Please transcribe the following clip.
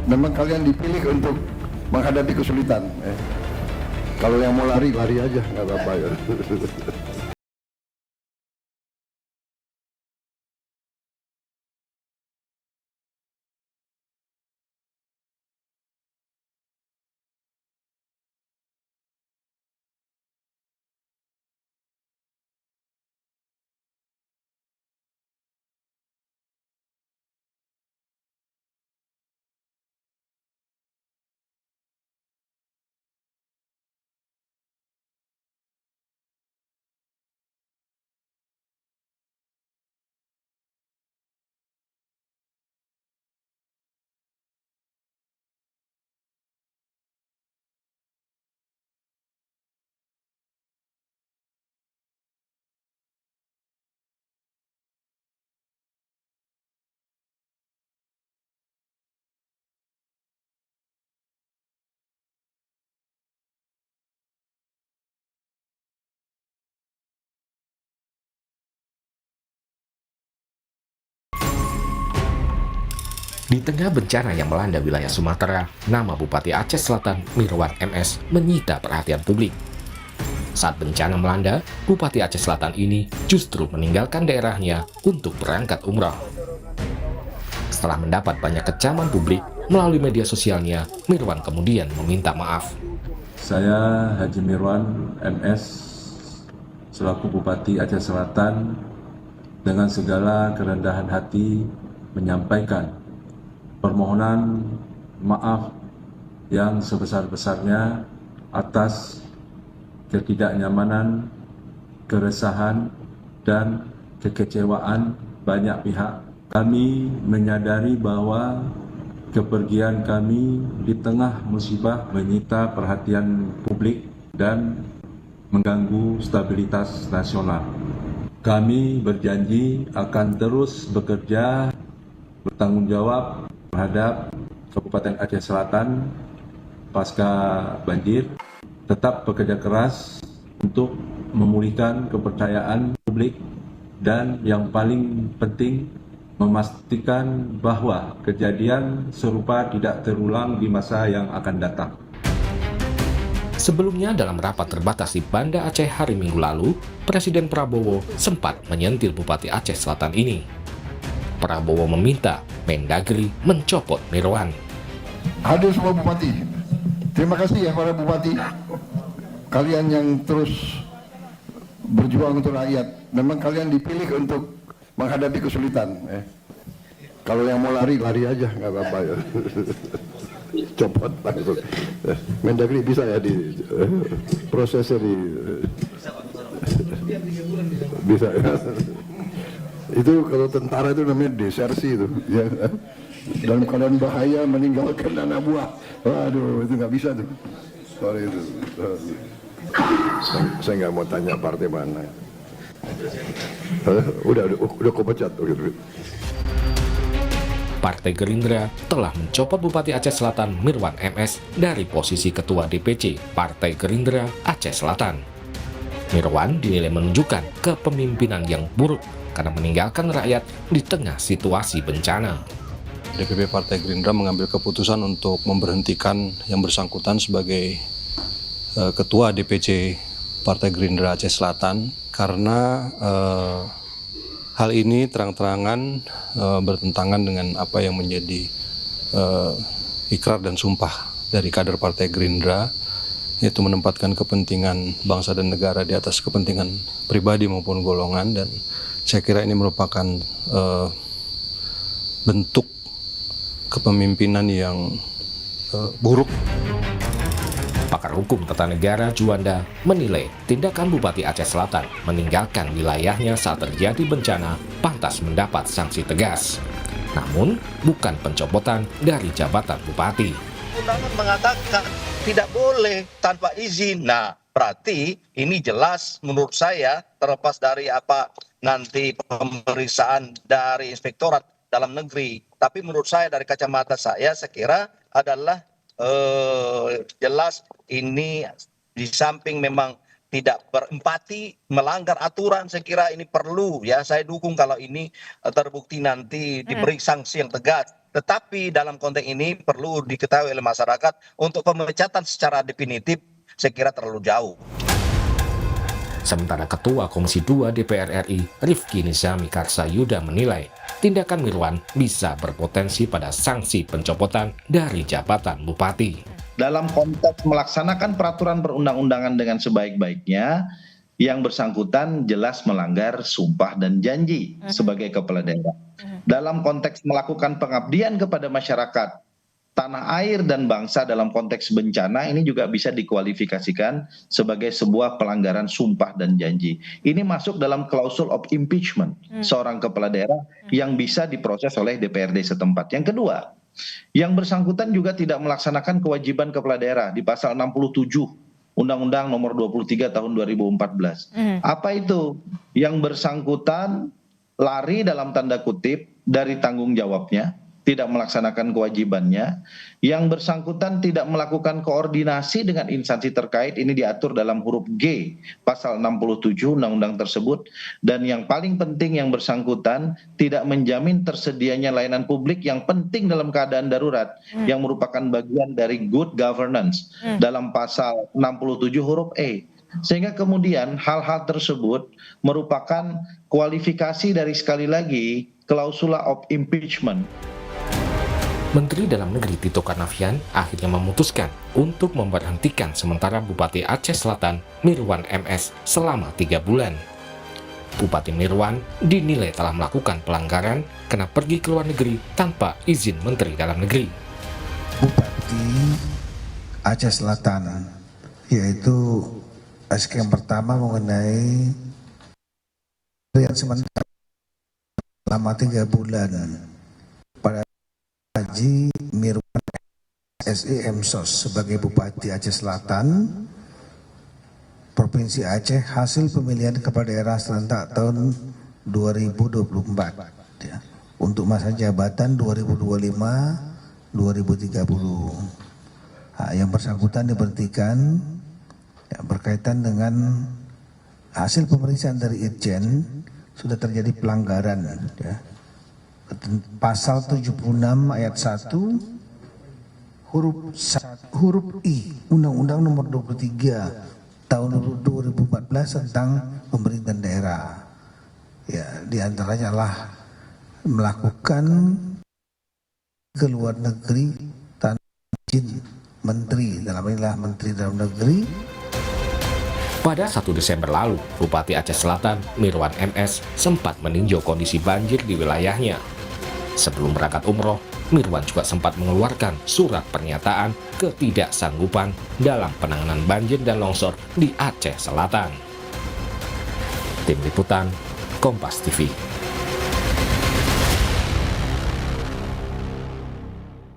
memang kalian dipilih untuk menghadapi kesulitan. Kalau yang mau lari, lari aja, nggak apa-apa ya. Di tengah bencana yang melanda wilayah Sumatera, nama Bupati Aceh Selatan Mirwan MS menyita perhatian publik. Saat bencana melanda, Bupati Aceh Selatan ini justru meninggalkan daerahnya untuk berangkat umrah. Setelah mendapat banyak kecaman publik melalui media sosialnya, Mirwan kemudian meminta maaf. Saya Haji Mirwan MS selaku Bupati Aceh Selatan dengan segala kerendahan hati menyampaikan permohonan maaf yang sebesar-besarnya atas ketidaknyamanan, keresahan, dan kekecewaan banyak pihak. Kami menyadari bahwa kepergian kami di tengah musibah menyita perhatian publik dan mengganggu stabilitas nasional. Kami berjanji akan terus bekerja bertanggung jawab terhadap Kabupaten Aceh Selatan pasca banjir, tetap bekerja keras untuk memulihkan kepercayaan publik dan yang paling penting memastikan bahwa kejadian serupa tidak terulang di masa yang akan datang. Sebelumnya dalam rapat terbatas di Banda Aceh hari Minggu lalu, Presiden Prabowo sempat menyentil Bupati Aceh Selatan ini. Prabowo meminta Mendagri mencopot Mirwan. Hadir semua bupati. Terima kasih ya para bupati. Kalian yang terus berjuang untuk rakyat. Memang kalian dipilih untuk menghadapi kesulitan. Kalau yang mau lari, lari aja, nggak apa-apa ya. Copot langsung. Mendagri bisa ya di prosesnya di bisa ya. Itu kalau tentara itu namanya desersi itu ya. Dalam keadaan bahaya meninggalkan anak buah. Waduh, itu nggak bisa tuh. Sorry itu. Saya nggak mau tanya partai mana. Udah kau pecat. Partai Gerindra telah mencopot Bupati Aceh Selatan Mirwan MS dari posisi Ketua DPC Partai Gerindra Aceh Selatan. Mirwan dinilai menunjukkan kepemimpinan yang buruk karena meninggalkan rakyat di tengah situasi bencana. DPP Partai Gerindra mengambil keputusan untuk memberhentikan yang bersangkutan sebagai Ketua DPC Partai Gerindra Aceh Selatan karena hal ini terang-terangan bertentangan dengan apa yang menjadi ikrar dan sumpah dari kader Partai Gerindra, yaitu menempatkan kepentingan bangsa dan negara di atas kepentingan pribadi maupun golongan, dan saya kira ini merupakan bentuk kepemimpinan yang buruk. Pakar hukum tata negara Juanda menilai tindakan Bupati Aceh Selatan meninggalkan wilayahnya saat terjadi bencana pantas mendapat sanksi tegas. Namun, bukan pencopotan dari jabatan bupati. Undangan mengatakan tidak boleh tanpa izin. Nah, berarti ini jelas menurut saya, terlepas dari apa nanti pemeriksaan dari Inspektorat Dalam Negeri. Tapi menurut saya dari kacamata saya kira adalah jelas ini di samping memang tidak berempati, melanggar aturan. Saya kira ini perlu ya, saya dukung kalau ini terbukti nanti diberi sanksi yang tegas. Tetapi dalam konteks ini perlu diketahui oleh masyarakat, untuk pemecatan secara definitif saya kira terlalu jauh. Sementara Ketua Komisi 2 DPR RI, Rifki Nizami Karsayuda menilai tindakan Mirwan bisa berpotensi pada sanksi pencopotan dari jabatan bupati. Dalam konteks melaksanakan peraturan perundang-undangan dengan sebaik-baiknya, yang bersangkutan jelas melanggar sumpah dan janji sebagai kepala daerah. Dalam konteks melakukan pengabdian kepada masyarakat, tanah air dan bangsa dalam konteks bencana, ini juga bisa dikualifikasikan sebagai sebuah pelanggaran sumpah dan janji. Ini masuk dalam klausul of impeachment seorang kepala daerah yang bisa diproses oleh DPRD setempat. Yang kedua, yang bersangkutan juga tidak melaksanakan kewajiban kepala daerah di pasal 67 Undang-Undang nomor 23 tahun 2014. Apa itu? Yang bersangkutan lari dalam tanda kutip dari tanggung jawabnya, tidak melaksanakan kewajibannya. Yang bersangkutan tidak melakukan koordinasi dengan instansi terkait, ini diatur dalam huruf G pasal 67 undang-undang tersebut. Dan yang paling penting, yang bersangkutan tidak menjamin tersedianya layanan publik yang penting dalam keadaan darurat, yang merupakan bagian dari good governance dalam pasal 67 huruf E. Sehingga kemudian hal-hal tersebut merupakan kualifikasi dari, sekali lagi, klausula of impeachment. Menteri Dalam Negeri Tito Karnavian akhirnya memutuskan untuk memberhentikan sementara Bupati Aceh Selatan Mirwan MS selama 3 bulan. Bupati Mirwan dinilai telah melakukan pelanggaran karena pergi ke luar negeri tanpa izin Menteri Dalam Negeri. Bupati Aceh Selatan, yaitu SK yang pertama mengenai yang sementara selama 3 bulan pada Haji Mirwan SEM SOS sebagai Bupati Aceh Selatan Provinsi Aceh hasil pemilihan kepala daerah serentak tahun 2024 ya, untuk masa jabatan 2025-2030. Yang bersangkutan diberhentikan ya, berkaitan dengan hasil pemeriksaan dari Irjen sudah terjadi pelanggaran ya. Pasal 76 ayat 1 huruf I Undang-Undang nomor 23 tahun 2014 tentang pemerintahan daerah. Ya, diantaranya adalah melakukan ke luar negeri tanpa izin menteri, dalam inilah Menteri Dalam Negeri. Pada 1 Desember lalu, Bupati Aceh Selatan Mirwan MS sempat meninjau kondisi banjir di wilayahnya. Sebelum berangkat umroh, Mirwan juga sempat mengeluarkan surat pernyataan ketidaksanggupan dalam penanganan banjir dan longsor di Aceh Selatan. Tim Liputan, Kompas TV.